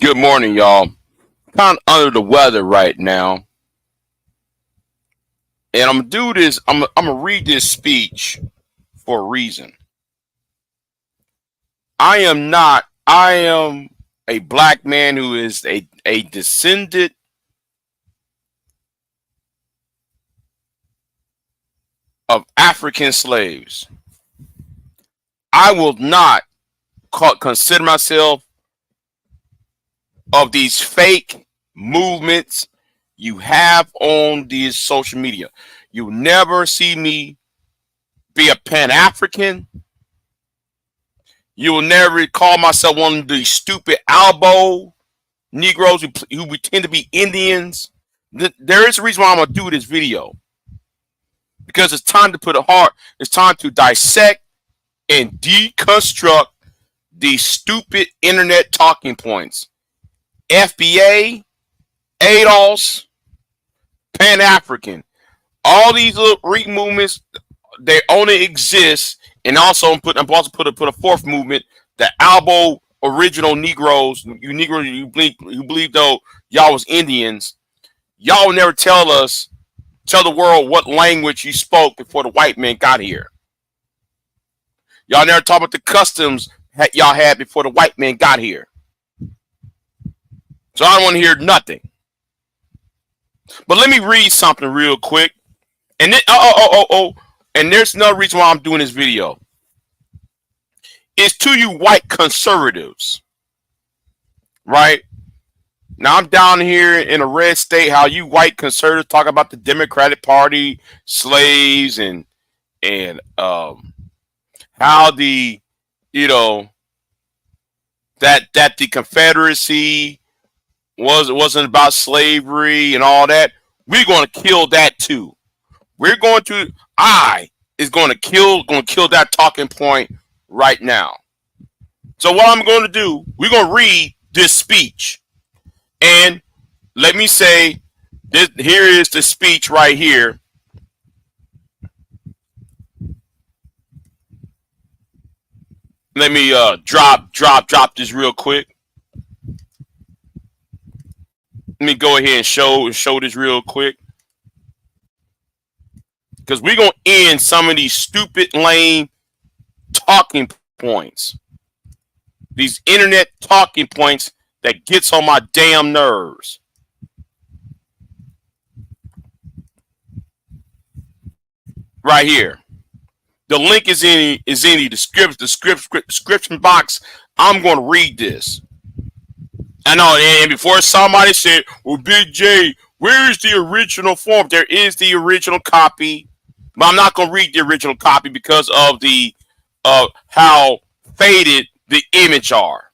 Good morning, y'all. Kind of under the weather right now, and I'm gonna do this. I'm gonna read this speech for a reason. I am not. I am a black man who is a descendant of African slaves. I will not consider myself of these fake movements you have on these social media. You'll never see me be a Pan-African. You will never call myself one of these stupid elbow Negroes who pretend to be Indians. There is a reason why I'm going to do this video. Because it's time to put a heart. It's time to dissect and deconstruct these stupid internet talking points. FBA, ADOS, Pan-African. All these little Greek movements, they only exist. And also, I'm also put a fourth movement, the Albo original Negroes. You Negroes, you believe though y'all was Indians. Y'all will never tell the world what language you spoke before the white man got here. Y'all never talk about the customs y'all had before the white man got here. So I don't want to hear nothing. But let me read something real quick. And then, and there's no reason why I'm doing this video. It's to you white conservatives. Right? Now I'm down here in a red state, how you white conservatives talk about the Democratic Party, slaves, and how the, that the Confederacy wasn't about slavery and all that. We're going to kill that too. Going to kill that talking point right now. So what I'm going to do, we're going to read this speech. And let me say, here is the speech right here. Let me drop this real quick. Let me go ahead and show this real quick. Because we're going to end some of these stupid, lame talking points. These internet talking points that gets on my damn nerves. Right here. The link is in the description box. I'm going to read this. I know, and before somebody said, well, Big J, where is the original form? There is the original copy, but I'm not going to read the original copy because of the how faded the image are.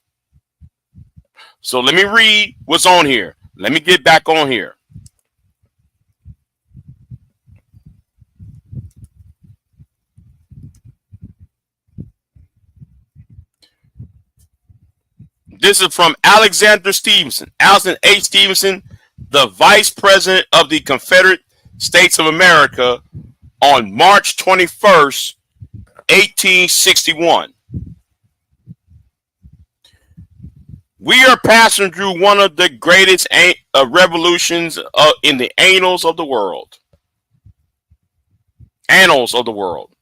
So let me read what's on here. Let me get back on here. This is from Alexander Stevenson. Alexander H. Stevenson, the Vice President of the Confederate States of America, on March 21st, 1861. We are passing through one of the greatest revolutions in the annals of the world. Annals of the world.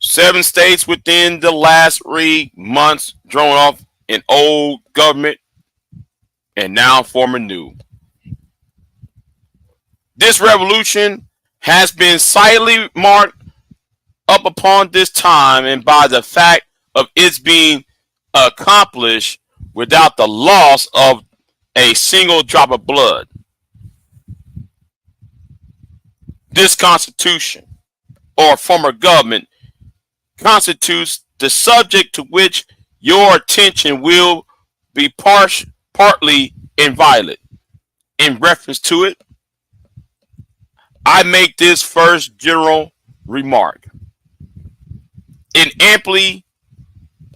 7 states within the last 3 months thrown off an old government and now forming new. This revolution has been silently marked up upon this time and by the fact of its being accomplished without the loss of a single drop of blood. This constitution or former government constitutes the subject to which your attention will be partly inviolate. In reference to it, I make this first general remark. It amply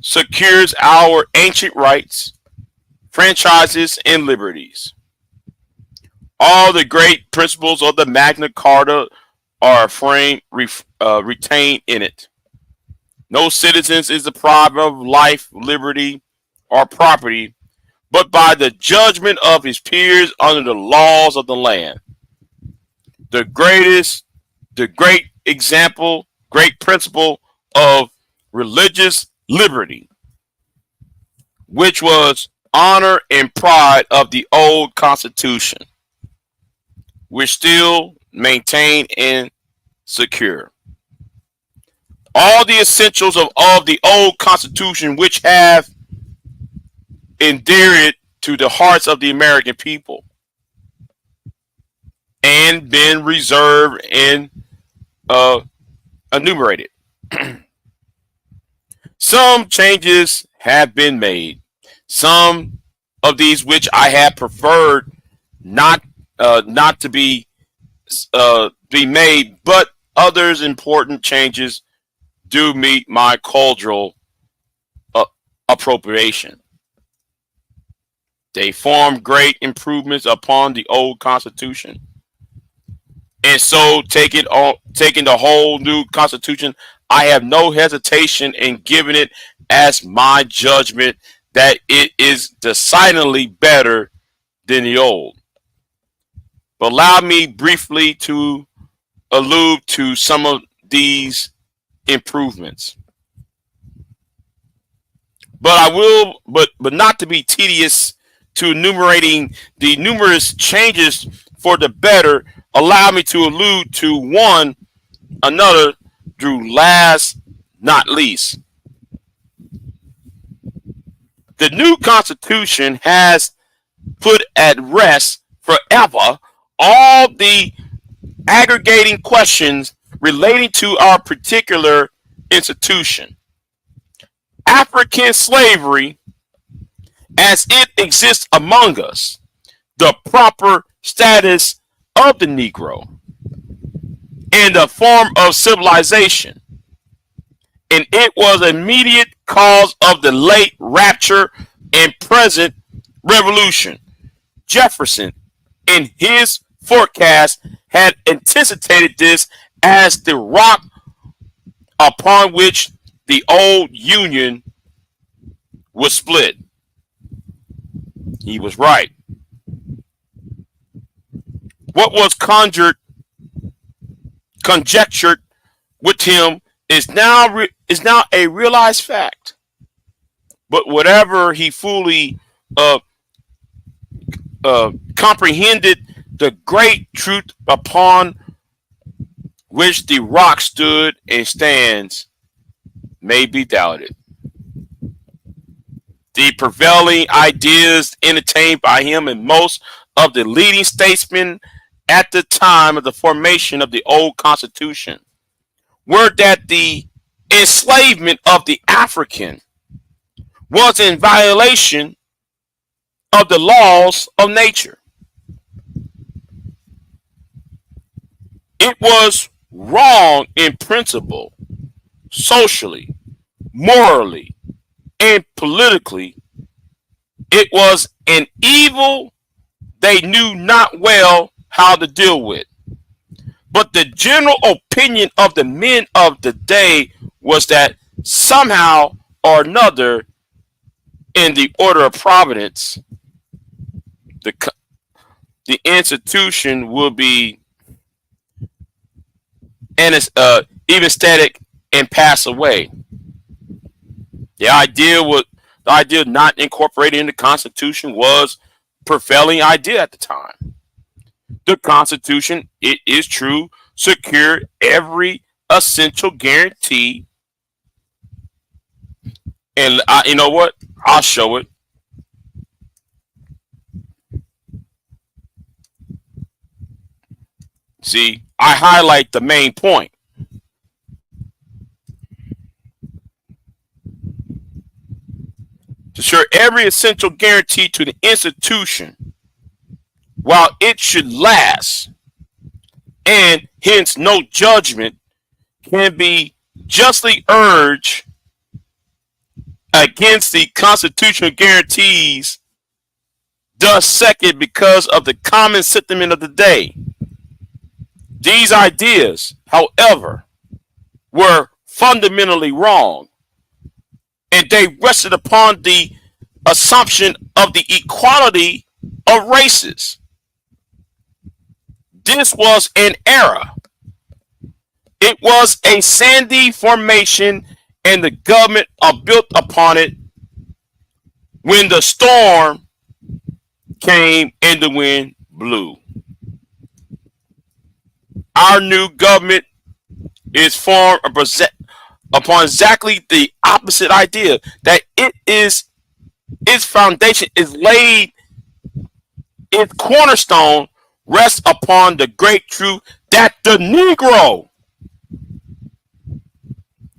secures our ancient rights, franchises, and liberties. All the great principles of the Magna Carta are retained in it. No citizen is deprived of life, liberty, or property, but by the judgment of his peers under the laws of the land. The great example, great principle of religious liberty, which was honor and pride of the old Constitution, which still maintain and secure. All the essentials of the old Constitution, which have endeared to the hearts of the American people and been reserved and enumerated. Some changes have been made. Some of these which I have preferred not to be made, but others important changes do meet my cordial appropriation. They form great improvements upon the old Constitution, and so taking the whole new Constitution, I have no hesitation in giving it as my judgment that it is decidedly better than the old. But allow me briefly to allude to some of these improvements. But not to be tedious to enumerating the numerous changes for the better, allow me to allude to one another through last not least. The new Constitution has put at rest forever all the aggregating questions relating to our particular institution. African slavery, as it exists among us, the proper status of the Negro, and the form of civilization, and it was immediate cause of the late rapture and present revolution. Jefferson, in his forecast, had anticipated this as the rock upon which the old Union was split. He was right. What was conjectured with him is now a realized fact. But whatever he fully comprehended, the great truth upon which the rock stood and stands may be doubted. The prevailing ideas entertained by him and most of the leading statesmen at the time of the formation of the old Constitution were that the enslavement of the African was in violation of the laws of nature. It was wrong in principle, socially, morally, and politically. It was an evil they knew not well how to deal with. But the general opinion of the men of the day was that somehow or another, in the order of providence, the the institution will be even static and pass away. The idea of not incorporating the Constitution was prevailing idea at the time. The Constitution, it is true, secured every essential guarantee. And you know what? I'll show it. See, I highlight the main point. To assure every essential guarantee to the institution while it should last, and hence no judgment can be justly urged against the constitutional guarantees, thus second because of the common sentiment of the day. These ideas, however, were fundamentally wrong, and they rested upon the assumption of the equality of races. This was an error. It was a sandy formation, and the government built upon it when the storm came and the wind blew. Our new government is formed upon exactly the opposite idea, that its foundation is laid, its cornerstone rests upon the great truth that the Negro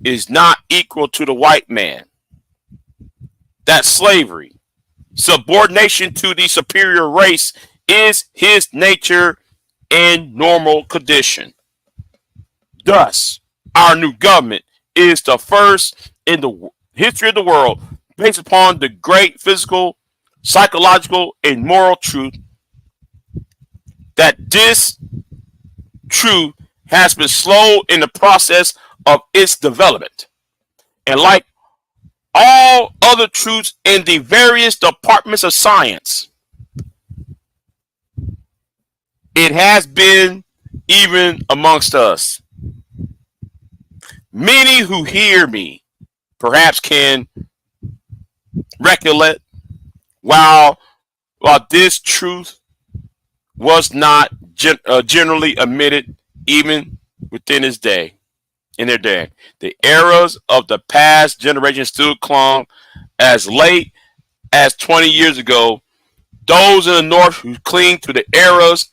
is not equal to the white man, that slavery, subordination to the superior race, is his nature and normal condition. Thus, our new government is the first in the history of the world based upon the great physical, psychological, and moral truth that this truth has been slow in the process of its development. And like all other truths in the various departments of science, it has been even amongst us. Many who hear me perhaps can recollect while this truth was not generally admitted even within his day, in their day. The eras of the past generation still clung as late as 20 years ago. Those in the North who cling to the eras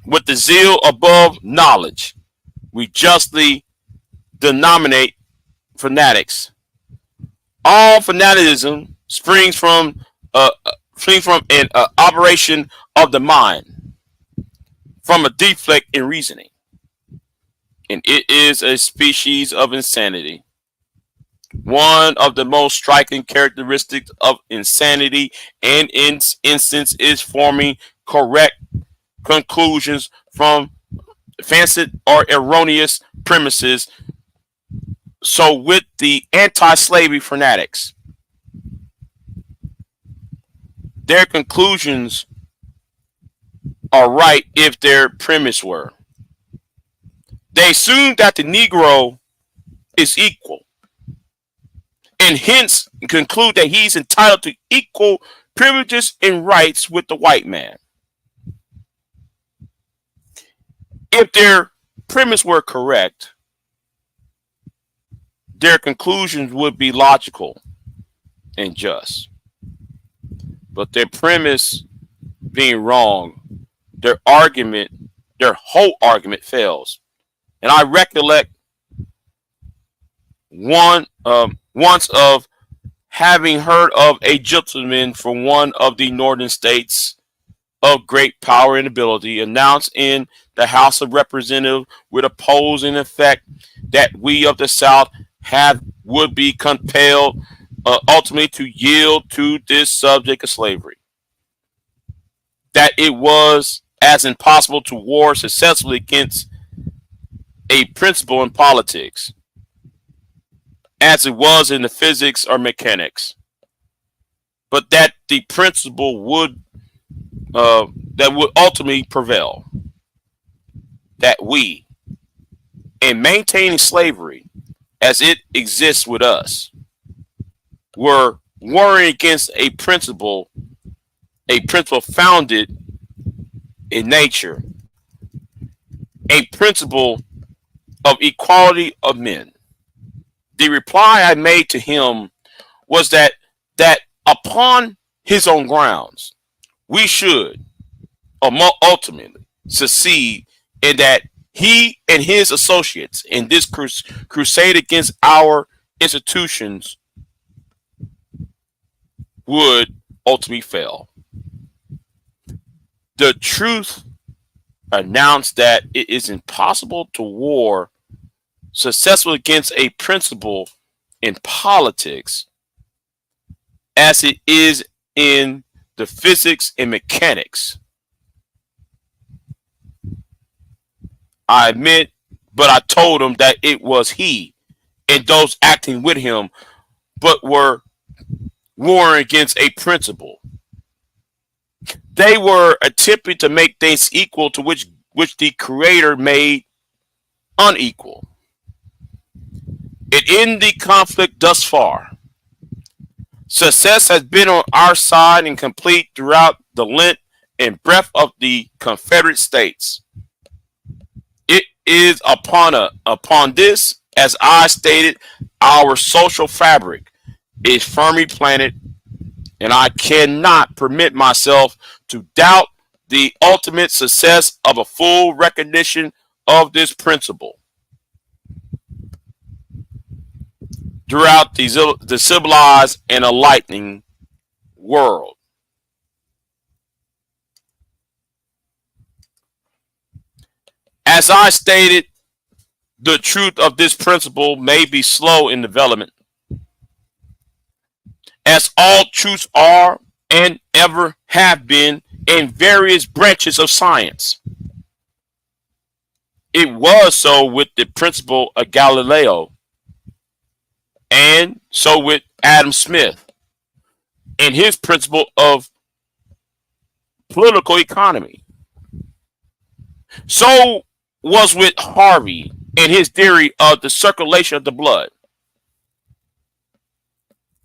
with the zeal above knowledge, we justly denominate fanatics. All fanaticism springs from an operation of the mind, from a defect in reasoning, and it is a species of insanity. One of the most striking characteristics of insanity and instance is forming correct conclusions from fanciful or erroneous premises. So with the anti-slavery fanatics, their conclusions are right if their premise were. They assume that the Negro is equal, and hence conclude that he's entitled to equal privileges and rights with the white man. If their premise were correct, their conclusions would be logical and just. But their premise being wrong, their whole argument fails. And I recollect once of having heard of a gentleman from one of the northern states of great power and ability, announced in the House of Representatives with opposing effect that we of the South have would be compelled ultimately to yield to this subject of slavery. That it was as impossible to war successfully against a principle in politics as it was in the physics or mechanics, but that the principle would ultimately prevail. That we, in maintaining slavery as it exists with us, were warring against a principle founded in nature, a principle of equality of men. The reply I made to him was that upon his own grounds, we should ultimately succeed, in that he and his associates in this crusade against our institutions would ultimately fail. The truth announced that it is impossible to war successfully against a principle in politics as it is in the physics and mechanics. I admit, but I told him that it was he and those acting with him, but were warring against a principle. They were attempting to make things equal to which the Creator made unequal. And in the conflict thus far, success has been on our side and complete throughout the length and breadth of the Confederate States. It is upon this, as I stated, our social fabric is firmly planted, and I cannot permit myself to doubt the ultimate success of a full recognition of this principle throughout the civilized and enlightening world. As I stated, the truth of this principle may be slow in development, as all truths are and ever have been in various branches of science. It was so with the principle of Galileo, and so with Adam Smith and his principle of political economy. So was with Harvey and his theory of the circulation of the blood.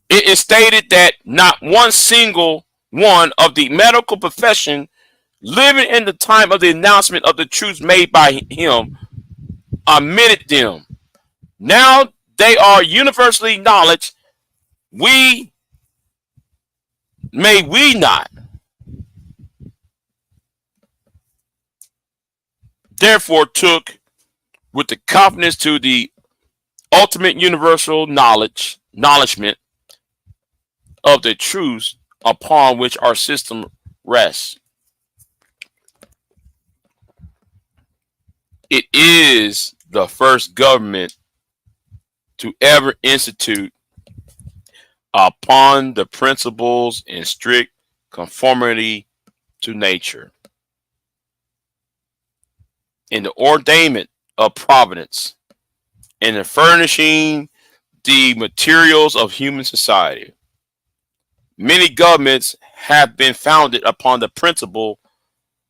It is stated that not one single one of the medical profession living in the time of the announcement of the truths made by him omitted them. Now they are universally acknowledged. We not therefore took with the confidence to the ultimate universal acknowledgement of the truths upon which our system rests. It is the first government to ever institute upon the principles in strict conformity to nature, in the ordainment of providence, and in furnishing the materials of human society. Many governments have been founded upon the principle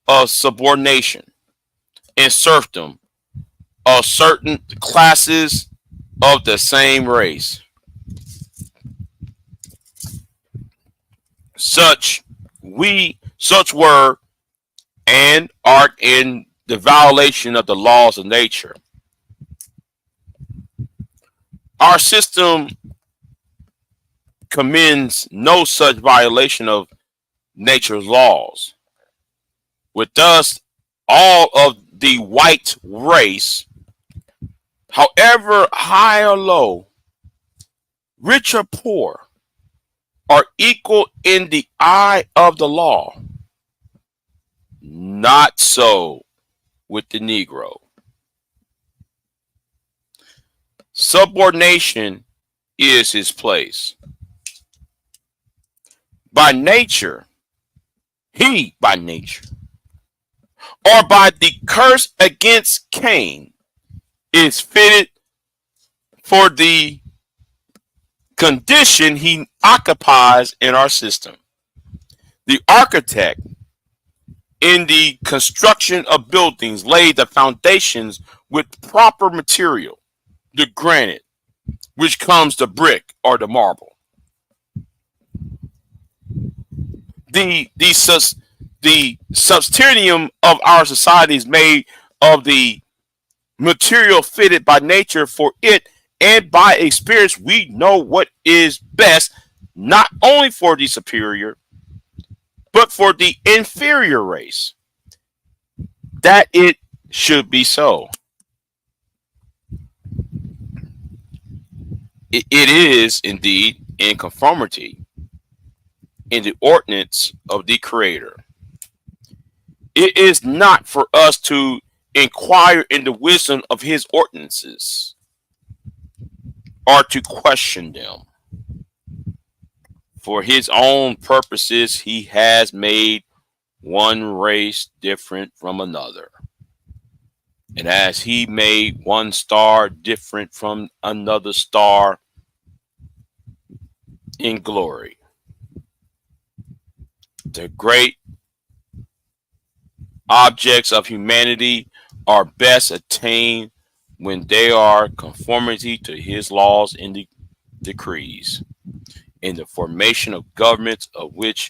of subordination and serfdom of certain classes of the same race. Such were and are in the violation of the laws of nature. Our system commends no such violation of nature's laws. With us, all of the white race, however high or low, rich or poor, are equal in the eye of the law. Not so with the Negro. Subordination is his place. By nature, by nature, or by the curse against Cain, is fitted for the condition he occupies in our system. The architect in the construction of buildings laid the foundations with proper material, the granite, which comes the brick or the marble. The subterraneum of our society is made of the material fitted by nature for it, and by experience we know what is best, not only for the superior but for the inferior race, that it should be so. It is indeed in conformity in the ordinance of the Creator. It is not for us to inquire in the wisdom of his ordinances or to question them. For his own purposes, he has made one race different from another. And as he made one star different from another star in glory, the great objects of humanity are best attained when they are conformity to his laws and decrees, in the formation of governments of which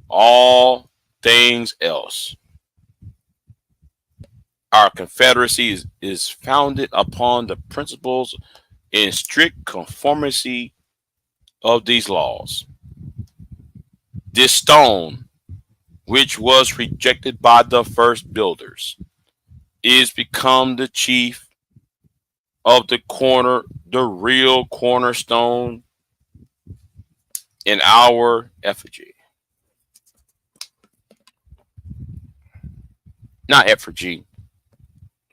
all things else. Our confederacy is founded upon the principles in strict conformity of these laws. This stone, which was rejected by the first builders, is become the chief of the real cornerstone in our effigy. Not effigy.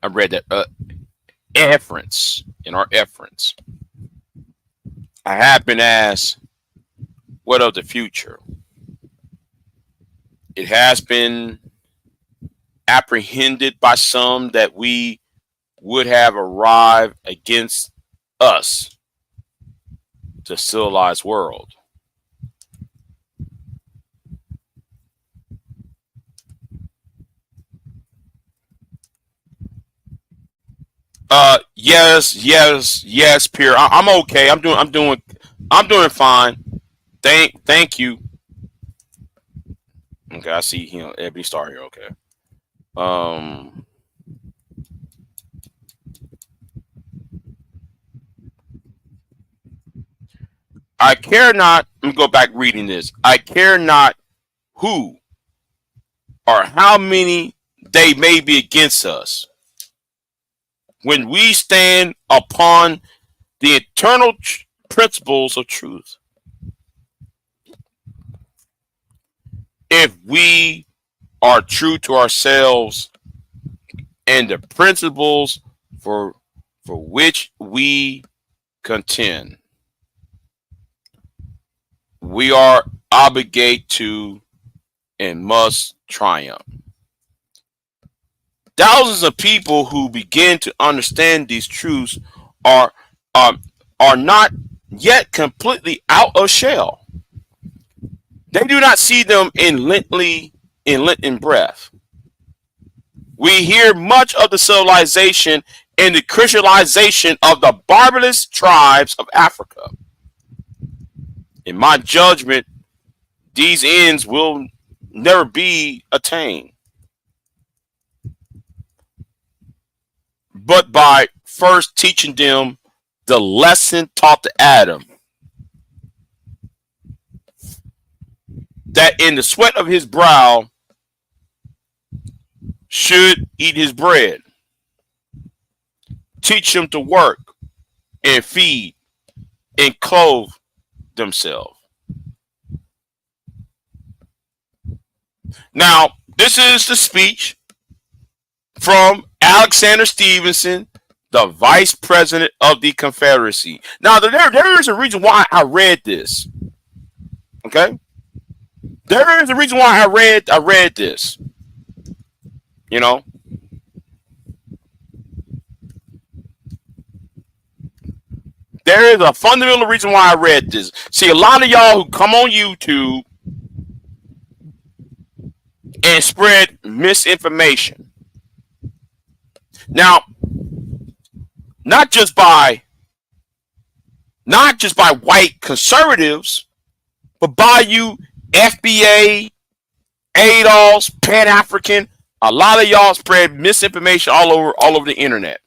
I read that. Efference. In our efference. I have been asked, what of the future? It has been apprehended by some that we would have arrived against us, the civilized world. Yes, Pierre. I'm okay. I'm doing fine. Thank you. Okay, I see him. Ebony Star here. Okay. Um, I care not. Let me go back reading this. I care not who or how many they may be against us, when we stand upon the eternal principles of truth. If we are true to ourselves and the principles for which we contend, we are obligated to and must triumph. Thousands of people who begin to understand these truths are are not yet completely out of shell. They do not see them in Lenten breath. We hear much of the civilization and the Christianization of the barbarous tribes of Africa. In my judgment, these ends will never be attained, but by first teaching them the lesson taught to Adam, that in the sweat of his brow should eat his bread. Teach them to work and feed and clothe themselves. Now, this is the speech from Alexander Stevenson, the Vice President of the Confederacy. Now, there is a reason why I read this. Okay, there is a reason why I read this. You know, there is a fundamental reason why I read this. See, a lot of y'all who come on YouTube and spread misinformation. Now, not just by white conservatives, but by you FBA, ADOS, Pan African. A lot of y'all spread misinformation all over the internet.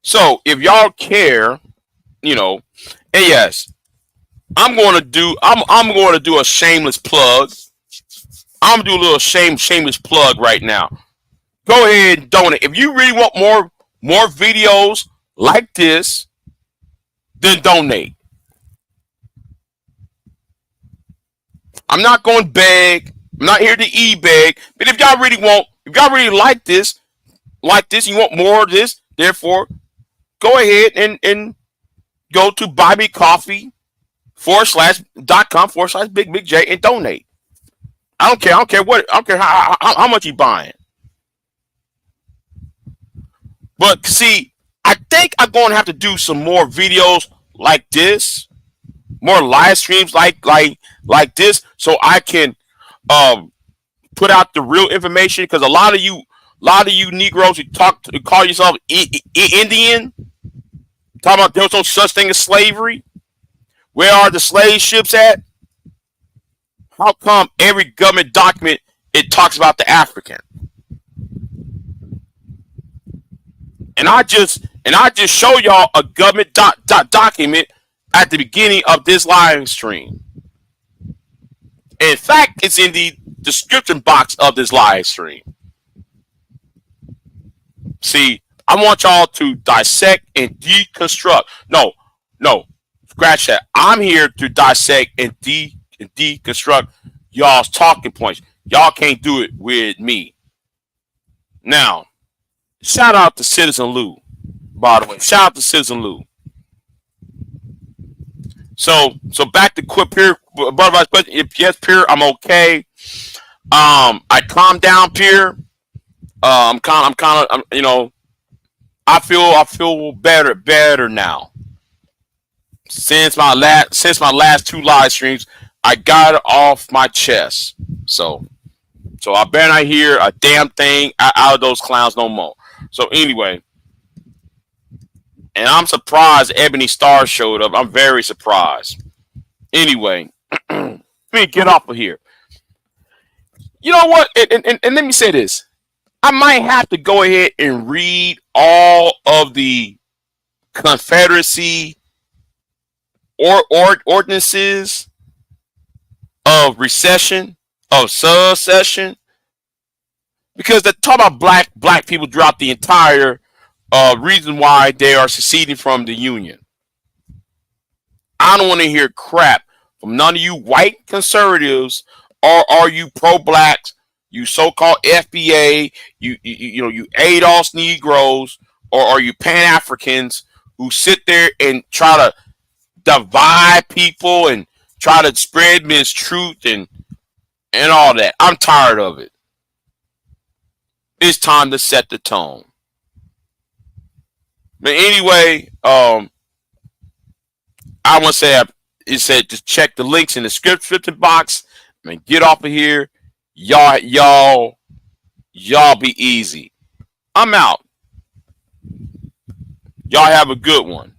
So if y'all care, you know, and yes, I'm going to do a shameless plug. I'm gonna do a little shameless plug right now. Go ahead and donate. If you really want more videos like this, then donate. I'm not going to beg. I'm not here to e-beg. But if y'all really like this, you want more of this, therefore, go ahead and go to buymecoffee.com/Big J and donate. I don't care. I don't care how much you buying. But see, I think I'm going to have to do some more videos like this, more live streams like this, so I can put out the real information. Because a lot of you Negroes who call yourself Indian, talking about there's no such thing as slavery. Where are the slave ships at? How come every government document it talks about the African? And I just show y'all a government document at the beginning of this live stream. In fact, it's in the description box of this live stream. See, I want y'all to dissect and deconstruct. No, scratch that. I'm here to dissect and deconstruct y'all's talking points. Y'all can't do it with me. Now, shout out to Citizen Lou, by the way. Shout out to Citizen Lou. So back to quick Pierre. Butterfly's question. If yes, Pierre, I'm okay. I calmed down, Pierre. I'm kind of, you know, I feel better now. Since my last two live streams, I got it off my chest. So I better not hear a damn thing out of those clowns no more. So anyway, and I'm surprised Ebony Star showed up. I'm very surprised. Anyway, let me get off of here. You know what? And let me say this. I might have to go ahead and read all of the Confederacy ordinances of recession, of secession, because they talk about black people throughout the entire reason why they are seceding from the Union. I don't want to hear crap from none of you white conservatives, or are you pro-blacks, you so-called FBA, you ADOS Negroes, or are you Pan-Africans who sit there and try to divide people and try to spread mistruth and all that. I'm tired of it. It's time to set the tone. But anyway, I want to say it said to check the links in the description box. I mean, get off of here. Y'all be easy. I'm out. Y'all have a good one.